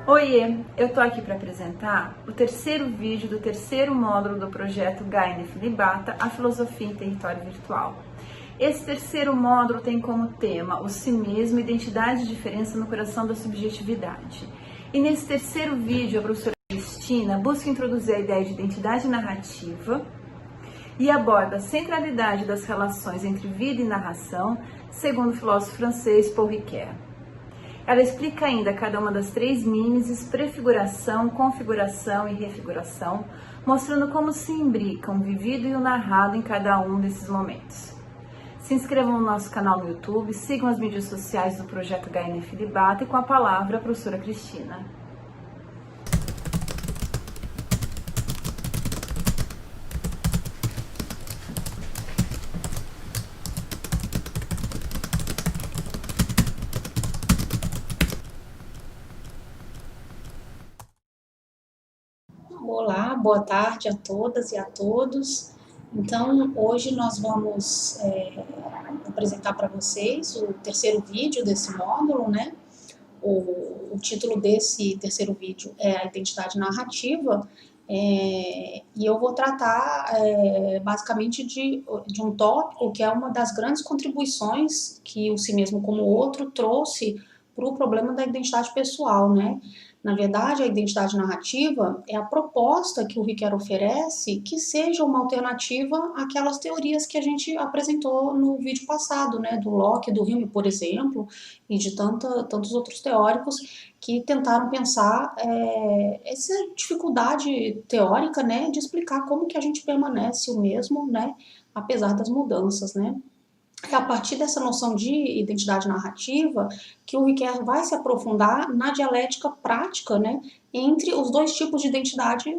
Oiê, eu tô aqui para apresentar o terceiro vídeo do terceiro módulo do projeto Gaia Nefilibata, a filosofia em território virtual. Esse terceiro módulo tem como tema o si mesmo, identidade e diferença no coração da subjetividade. E nesse terceiro vídeo, a professora Cristina busca introduzir a ideia de identidade narrativa e aborda a centralidade das relações entre vida e narração, segundo o filósofo francês Paul Ricoeur. Ela explica ainda cada uma das três mimeses, prefiguração, configuração e refiguração, mostrando como se imbricam o vivido e o narrado em cada um desses momentos. Se inscrevam no nosso canal no YouTube, sigam as mídias sociais do Projeto Gaia Nefilibata e com a palavra a professora Cristina. Olá, boa tarde a todas e a todos. Então, hoje nós vamos apresentar para vocês o terceiro vídeo desse módulo, né? O título desse terceiro vídeo é a identidade narrativa, e eu vou tratar basicamente de um tópico que é uma das grandes contribuições que o Si Mesmo Como o Outro trouxe para o problema da identidade pessoal, né? Na verdade, a identidade narrativa é a proposta que o Ricoeur oferece que seja uma alternativa àquelas teorias que a gente apresentou no vídeo passado, né? Do Locke, do Hume, por exemplo, e de tantos outros teóricos que tentaram pensar essa dificuldade teórica, né, de explicar como que a gente permanece o mesmo, né, apesar das mudanças, né. É a partir dessa noção de identidade narrativa que o Ricoeur vai se aprofundar na dialética prática, né, entre os dois tipos de identidade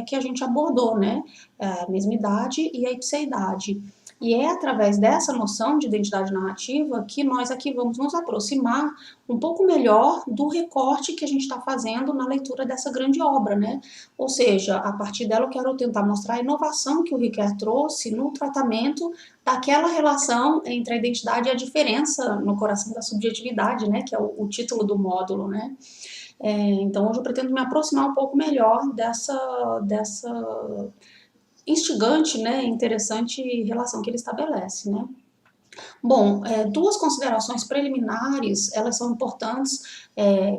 que a gente abordou, né, a mesmidade e a ipseidade. E é através dessa noção de identidade narrativa que nós aqui vamos nos aproximar um pouco melhor do recorte que a gente está fazendo na leitura dessa grande obra, né? Ou seja, a partir dela eu quero tentar mostrar a inovação que o Ricoeur trouxe no tratamento daquela relação entre a identidade e a diferença no coração da subjetividade, né? Que é o título do módulo, né? Então hoje eu pretendo me aproximar um pouco melhor dessa instigante, né, interessante relação que ele estabelece, né. Bom, duas considerações preliminares, elas são importantes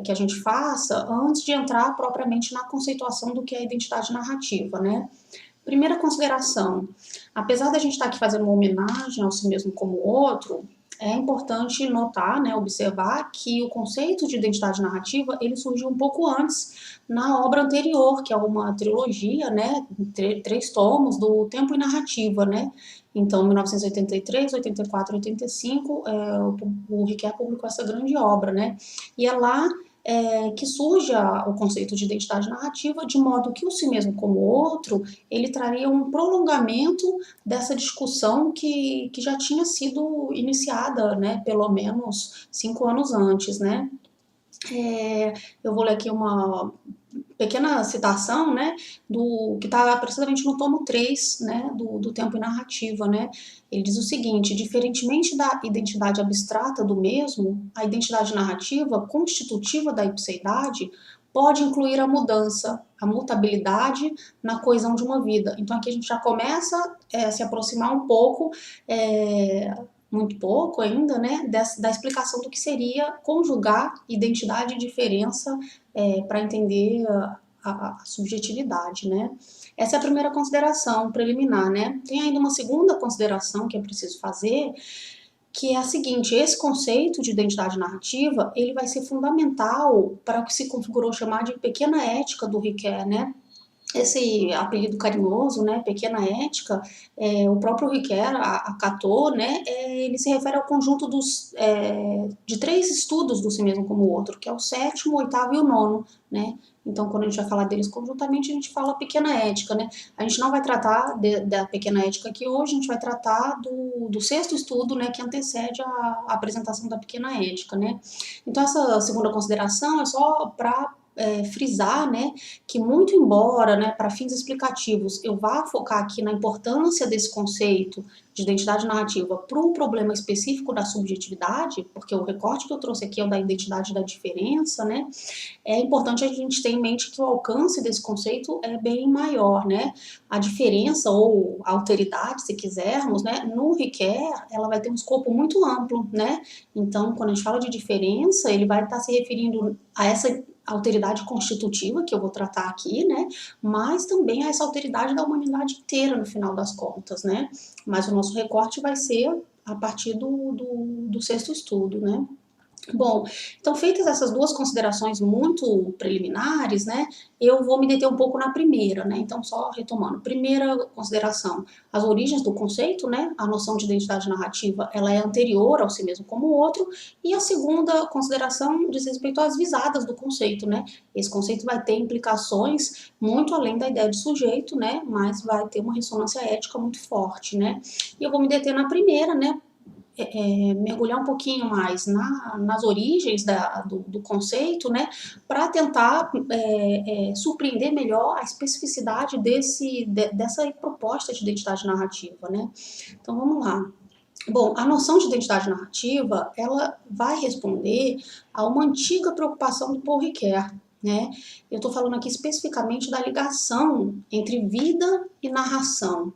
que a gente faça antes de entrar propriamente na conceituação do que é a identidade narrativa, né. Primeira consideração, apesar da gente estar aqui fazendo uma homenagem ao Si Mesmo Como o Outro, é importante notar, né, observar que o conceito de identidade narrativa, ele surgiu um pouco antes, na obra anterior, que é uma trilogia, né, três tomos do Tempo e Narrativa, né. Então, 1983, 84 e 85, o Ricoeur publicou essa grande obra, né. E é lá que surge o conceito de identidade narrativa, de modo que o Si Mesmo Como o Outro, ele traria um prolongamento dessa discussão que já tinha sido iniciada, né, pelo menos 5 anos antes, né. Eu vou ler aqui uma pequena citação, né, do que está precisamente no tomo 3, né, do Tempo e Narrativa, né. Ele diz o seguinte: diferentemente da identidade abstrata do mesmo, a identidade narrativa, constitutiva da ipseidade, pode incluir a mudança, a mutabilidade na coesão de uma vida. Então aqui a gente já começa a se aproximar um pouco, muito pouco ainda, né, da explicação do que seria conjugar identidade e diferença para entender a subjetividade, né. Essa é a primeira consideração preliminar, né. Tem ainda uma segunda consideração que é preciso fazer, que é a seguinte: esse conceito de identidade narrativa, ele vai ser fundamental para o que se configurou chamar de pequena ética do Ricoeur, né. Esse apelido carinhoso, né, pequena ética, o próprio Ricoeur acatou, né, ele se refere ao conjunto de 3 estudos do Si Mesmo Como o Outro, que é o 7º, o 8º e o 9º, né. Então, quando a gente vai falar deles conjuntamente, a gente fala pequena ética, né. A gente não vai tratar da pequena ética aqui hoje, a gente vai tratar do 6º estudo, né, que antecede a apresentação da pequena ética, né. Então, essa segunda consideração é só para frisar, né, que muito embora, né, para fins explicativos, eu vá focar aqui na importância desse conceito de identidade narrativa para um problema específico da subjetividade, porque o recorte que eu trouxe aqui é o da identidade da diferença, né, é importante a gente ter em mente que o alcance desse conceito é bem maior, né, a diferença ou a alteridade, se quisermos, né, no Ricoeur, ela vai ter um escopo muito amplo, né, então quando a gente fala de diferença, ele vai estar se referindo a essa alteridade constitutiva, que eu vou tratar aqui, né, mas também a essa alteridade da humanidade inteira, no final das contas, né, mas o nosso recorte vai ser a partir do sexto estudo, né. Bom, então feitas essas duas considerações muito preliminares, né, eu vou me deter um pouco na primeira, né, então só retomando. Primeira consideração, as origens do conceito, né, a noção de identidade narrativa, ela é anterior ao si mesmo como outro, e a segunda consideração diz respeito às visadas do conceito, né, esse conceito vai ter implicações muito além da ideia de sujeito, né, mas vai ter uma ressonância ética muito forte, né, e eu vou me deter na primeira, né, mergulhar um pouquinho mais nas origens do conceito, né, para tentar surpreender melhor a especificidade dessa proposta de identidade narrativa, né. Então vamos lá. Bom, a noção de identidade narrativa, ela vai responder a uma antiga preocupação do Paul Ricoeur, né. Eu estou falando aqui especificamente da ligação entre vida e narração.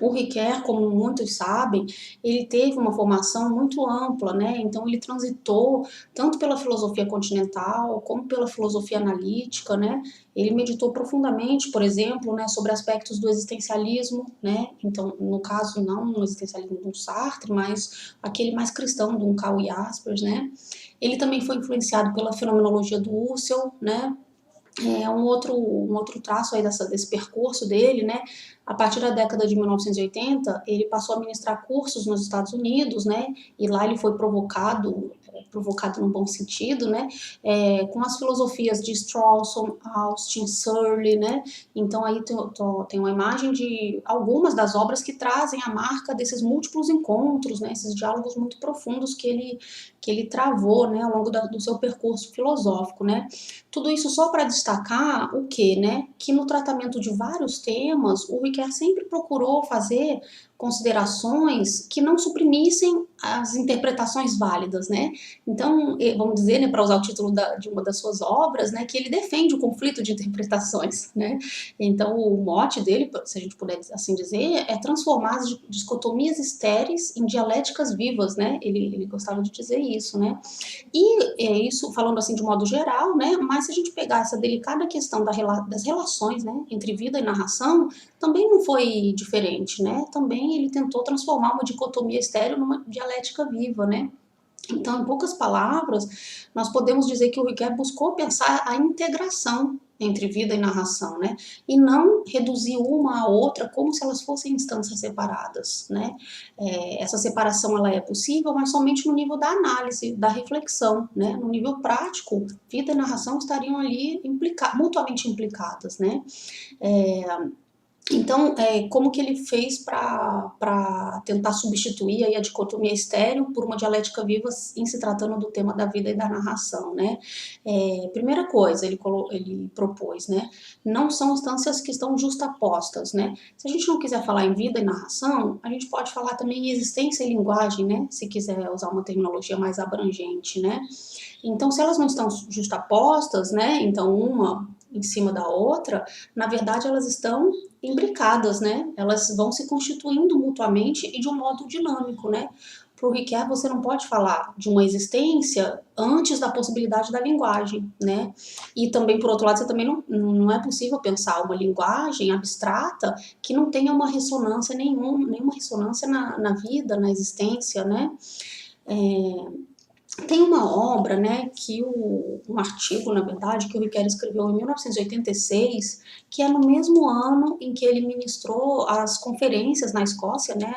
O Ricoeur, como muitos sabem, ele teve uma formação muito ampla, né? Então ele transitou tanto pela filosofia continental como pela filosofia analítica, né? Ele meditou profundamente, por exemplo, né, sobre aspectos do existencialismo, né? Então, no caso, não no existencialismo do Sartre, mas aquele mais cristão do Karl Jaspers, né? Ele também foi influenciado pela fenomenologia do Husserl, né? Um outro traço aí desse percurso dele, né? A partir da década de 1980, ele passou a ministrar cursos nos Estados Unidos, né? E lá ele foi provocado no bom sentido, né? Com as filosofias de Strawson, Austin, Searle, né? Então aí tem uma imagem de algumas das obras que trazem a marca desses múltiplos encontros, né? Esses diálogos muito profundos que ele travou, né? Ao longo do seu percurso filosófico, né? Tudo isso só para destacar o quê, né? Que no tratamento de vários temas, o Ricoeur sempre procurou fazer considerações que não suprimissem as interpretações válidas, né? Então, vamos dizer, né, para usar o título de uma das suas obras, né, que ele defende o conflito de interpretações, né? Então, o mote dele, se a gente puder assim dizer, é transformar as dicotomias estéreis em dialéticas vivas, né? Ele gostava de dizer isso, né? E isso falando assim de modo geral, né? Mas se a gente pegar essa delicada questão das relações, né, entre vida e narração, também não foi diferente, né? Também ele tentou transformar uma dicotomia estéril numa dialética viva, né? Então, em poucas palavras, nós podemos dizer que o Ricoeur buscou pensar a integração entre vida e narração, né? E não reduzir uma à outra como se elas fossem instâncias separadas, né? Essa separação ela é possível, mas somente no nível da análise, da reflexão, né? No nível prático, vida e narração estariam ali mutuamente implicadas, né? Então, como que ele fez para tentar substituir aí a dicotomia estéril por uma dialética viva em se tratando do tema da vida e da narração, né? Primeira coisa, ele propôs, né? Não são instâncias que estão justapostas, né? Se a gente não quiser falar em vida e narração, a gente pode falar também em existência e linguagem, né? Se quiser usar uma terminologia mais abrangente, né? Então, se elas não estão justapostas, né? Então, uma em cima da outra, na verdade elas estão imbricadas, né? Elas vão se constituindo mutuamente e de um modo dinâmico, né? Para o Ricoeur, você não pode falar de uma existência antes da possibilidade da linguagem, né? E também, por outro lado, você também não é possível pensar uma linguagem abstrata que não tenha uma ressonância nenhuma ressonância na vida, na existência, né? Tem uma obra, né, um artigo, na verdade, que o Ricoeur escreveu em 1986, que é no mesmo ano em que ele ministrou as conferências na Escócia, né,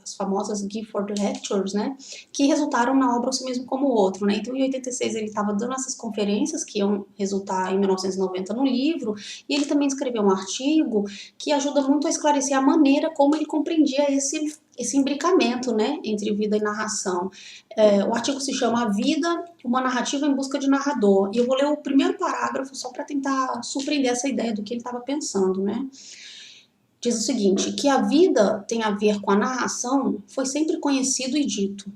as famosas Gifford Lectures, né, que resultaram na obra O Si Mesmo Como Outro, né. Então, em 86, ele estava dando essas conferências que iam resultar em 1990 no livro, e ele também escreveu um artigo que ajuda muito a esclarecer a maneira como ele compreendia esse imbricamento, né, entre vida e narração. O artigo se chama A Vida, uma narrativa em busca de narrador. E eu vou ler o primeiro parágrafo só para tentar surpreender essa ideia do que ele estava pensando, né? Diz o seguinte, que a vida tem a ver com a narração foi sempre conhecido e dito.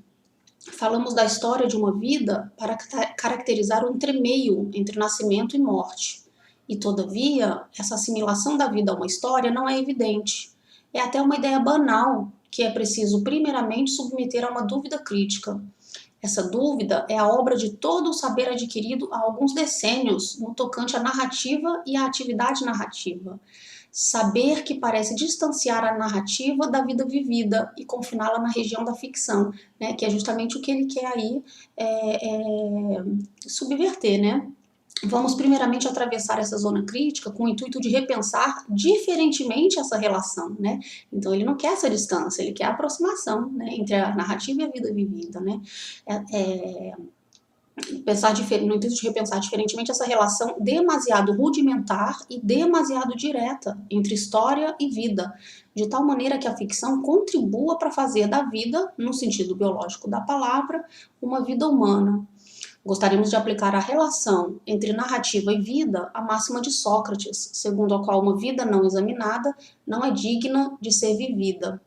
Falamos da história de uma vida para caracterizar o entremeio entre nascimento e morte. E, todavia, essa assimilação da vida a uma história não é evidente. É até uma ideia banal, que é preciso primeiramente submeter a uma dúvida crítica. Essa dúvida é a obra de todo o saber adquirido há alguns decênios no tocante à narrativa e à atividade narrativa. Saber que parece distanciar a narrativa da vida vivida e confiná-la na região da ficção, né? Que é justamente o que ele quer aí subverter, né? Vamos primeiramente atravessar essa zona crítica com o intuito de repensar diferentemente essa relação, né? Então ele não quer essa distância, ele quer a aproximação, né, entre a narrativa e a vida vivida, né? Pensar no intuito de repensar diferentemente essa relação demasiado rudimentar e demasiado direta entre história e vida, de tal maneira que a ficção contribua para fazer da vida, no sentido biológico da palavra, uma vida humana. Gostaríamos de aplicar a relação entre narrativa e vida à máxima de Sócrates, segundo a qual uma vida não examinada não é digna de ser vivida.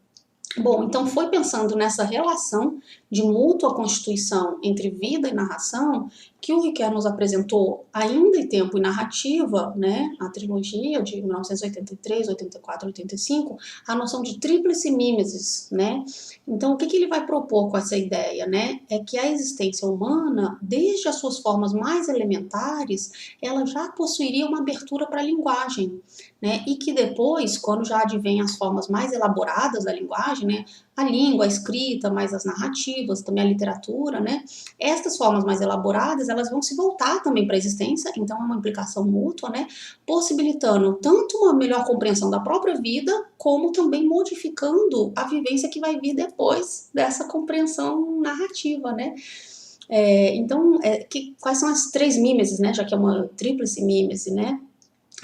Bom, então foi pensando nessa relação de mútua constituição entre vida e narração que o Riquet nos apresentou ainda em Tempo e Narrativa, né, a trilogia de 1983, 84, 85, a noção de tríplice mimesis, né? Então, o que ele vai propor com essa ideia, né? É que a existência humana, desde as suas formas mais elementares, ela já possuiria uma abertura para a linguagem, né? E que depois, quando já advém as formas mais elaboradas da linguagem, né? A língua, a escrita, mais as narrativas, também a literatura, né? Estas formas mais elaboradas, elas vão se voltar também para a existência, então é uma implicação mútua, né? Possibilitando tanto uma melhor compreensão da própria vida, como também modificando a vivência que vai vir depois dessa compreensão narrativa, né? Então, quais são as três mimeses, né? Já que é uma tríplice mímese, né?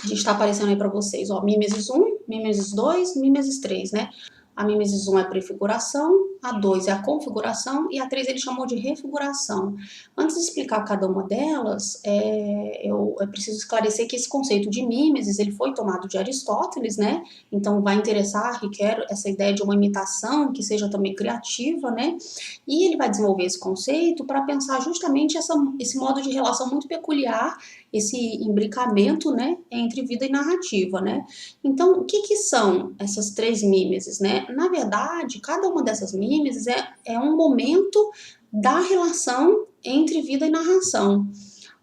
A gente está aparecendo aí para vocês, ó, mimesis 1, mimesis 2, mimesis 3, né? A mimesis 1 é a prefiguração, a 2 é a configuração e a 3 ele chamou de refiguração. Antes de explicar cada uma delas, é preciso esclarecer que esse conceito de mimesis ele foi tomado de Aristóteles, né? Então vai interessar Riquet essa ideia de uma imitação que seja também criativa, né? E ele vai desenvolver esse conceito para pensar justamente esse modo de relação muito peculiar, esse imbricamento, né, entre vida e narrativa, né? Então, o que são essas três mimeses, né? Na verdade, cada uma dessas mimeses é um momento da relação entre vida e narração.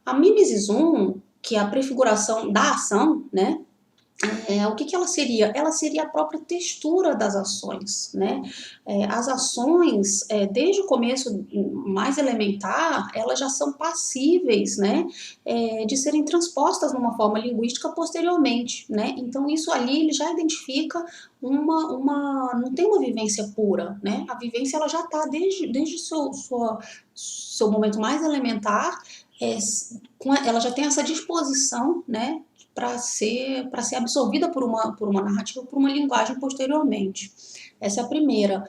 A mimesis 1, que é a prefiguração da ação, né? O que ela seria? Ela seria a própria textura das ações, né? As ações, desde o começo mais elementar, elas já são passíveis, né, de serem transpostas numa forma linguística posteriormente, né? Então isso ali ele já identifica não tem uma vivência pura, né? A vivência ela já está desde seu momento mais elementar, ela já tem essa disposição, né, para ser absorvida por uma narrativa, por uma linguagem posteriormente. Essa é a primeira.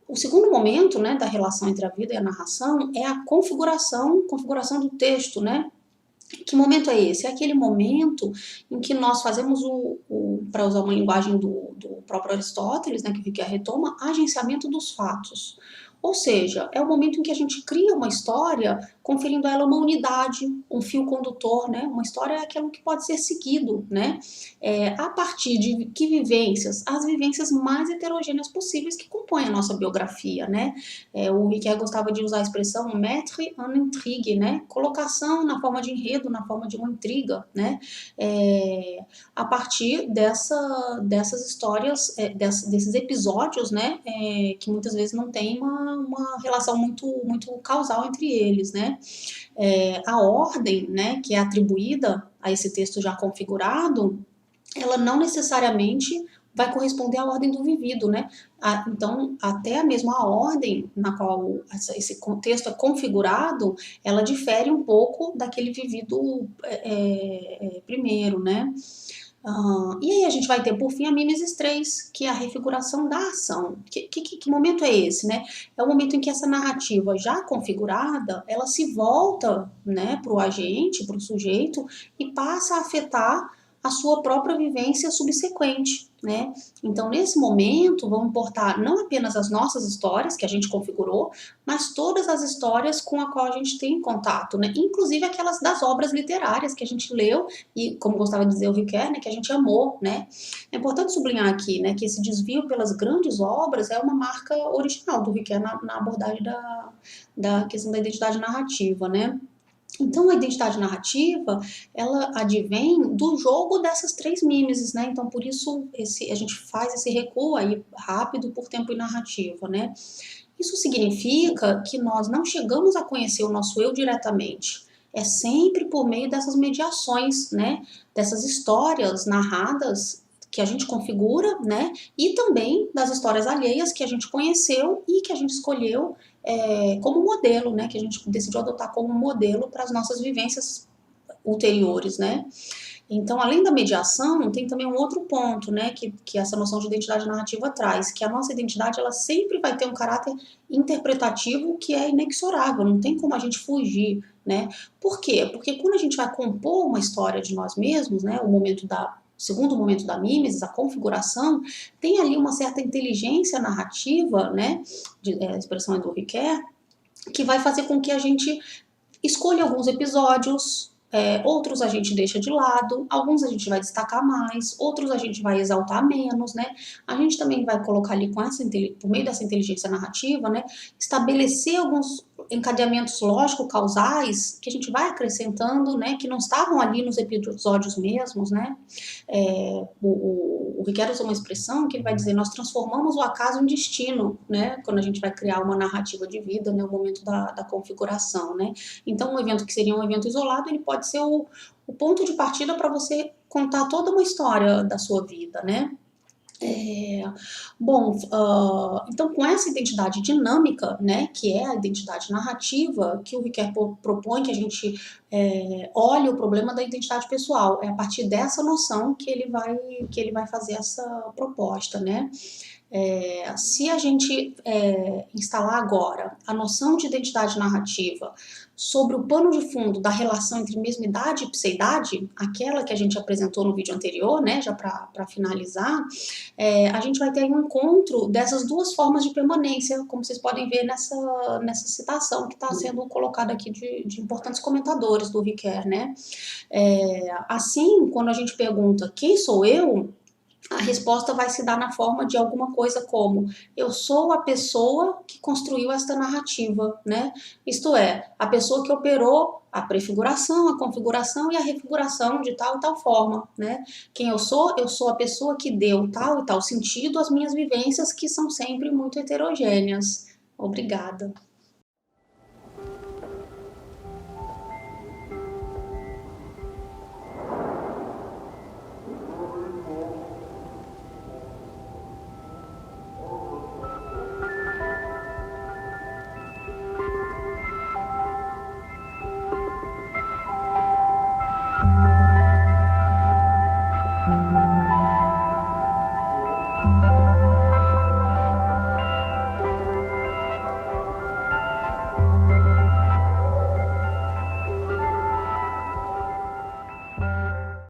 O segundo momento, né, da relação entre a vida e a narração é a configuração do texto, né? Que momento é esse? É aquele momento em que nós fazemos para usar uma linguagem do próprio Aristóteles, né, que o Riquet retoma, agenciamento dos fatos. Ou seja, é o momento em que a gente cria uma história, conferindo a ela uma unidade, um fio condutor, né? Uma história é aquilo que pode ser seguido, né? A partir de que vivências? As vivências mais heterogêneas possíveis que compõem a nossa biografia, né? O Riquet gostava de usar a expressão mettre en intrigue, né? Colocação na forma de enredo, na forma de uma intriga, né? A partir dessas histórias, desses episódios, né? Que muitas vezes não tem uma relação muito, muito causal entre eles, né? A ordem, né, que é atribuída a esse texto já configurado, ela não necessariamente vai corresponder à ordem do vivido, né? Então, até mesmo a ordem na qual esse texto é configurado, ela difere um pouco daquele vivido primeiro, né? E aí a gente vai ter, por fim, a mimesis 3, que é a refiguração da ação. Que momento é esse, né? É o momento em que essa narrativa já configurada, ela se volta, né, para o agente, para o sujeito, e passa a afetar a sua própria vivência subsequente, né? Então, nesse momento, vão importar não apenas as nossas histórias, que a gente configurou, mas todas as histórias com a qual a gente tem contato, né? Inclusive aquelas das obras literárias que a gente leu e, como gostava de dizer o Ricoeur, né, que a gente amou, né? É importante sublinhar aqui, né, que esse desvio pelas grandes obras é uma marca original do Ricoeur na abordagem da questão da identidade narrativa, né? Então, a identidade narrativa, ela advém do jogo dessas três mimeses, né? Então, por isso, a gente faz esse recuo aí rápido por tempo e narrativa, né? Isso significa que nós não chegamos a conhecer o nosso eu diretamente. É sempre por meio dessas mediações, né? Dessas histórias narradas que a gente configura, né? E também das histórias alheias que a gente conheceu e que a gente escolheu como modelo, né? Que a gente decidiu adotar como modelo para as nossas vivências ulteriores, né? Então, além da mediação, tem também um outro ponto, né, que essa noção de identidade narrativa traz, que a nossa identidade, ela sempre vai ter um caráter interpretativo que é inexorável, não tem como a gente fugir, né? Por quê? Porque quando a gente vai compor uma história de nós mesmos, né, segundo momento da mimesis, a configuração, tem ali uma certa inteligência narrativa, né, a expressão é do Ricoeur, que vai fazer com que a gente escolha alguns episódios, outros a gente deixa de lado, alguns a gente vai destacar mais, outros a gente vai exaltar menos, né? A gente também vai colocar ali por meio dessa inteligência narrativa, né, estabelecer alguns encadeamentos lógico-causais que a gente vai acrescentando, né, que não estavam ali nos episódios mesmos, né? O Ricoeur usa uma expressão que ele vai dizer: nós transformamos o acaso em destino, né? Quando a gente vai criar uma narrativa de vida, né, no momento da configuração, né? Então, um evento que seria um evento isolado, ele pode ser o ponto de partida para você contar toda uma história da sua vida, né? Então, com essa identidade dinâmica, né, que é a identidade narrativa, que o Ricoeur propõe que a gente olhe o problema da identidade pessoal. É a partir dessa noção que ele vai fazer essa proposta, né? Se a gente instalar agora a noção de identidade narrativa sobre o pano de fundo da relação entre mesmidade e pseidade, aquela que a gente apresentou no vídeo anterior, né, já para finalizar, a gente vai ter aí um encontro dessas duas formas de permanência, como vocês podem ver nessa citação que está sendo colocada aqui de importantes comentadores do Ricoeur, né? Assim, quando a gente pergunta quem sou eu, a resposta vai se dar na forma de alguma coisa como: eu sou a pessoa que construiu esta narrativa, né? Isto é, a pessoa que operou a prefiguração, a configuração e a refiguração de tal e tal forma, né? Quem eu sou? Eu sou a pessoa que deu tal e tal sentido às minhas vivências, que são sempre muito heterogêneas. Obrigada.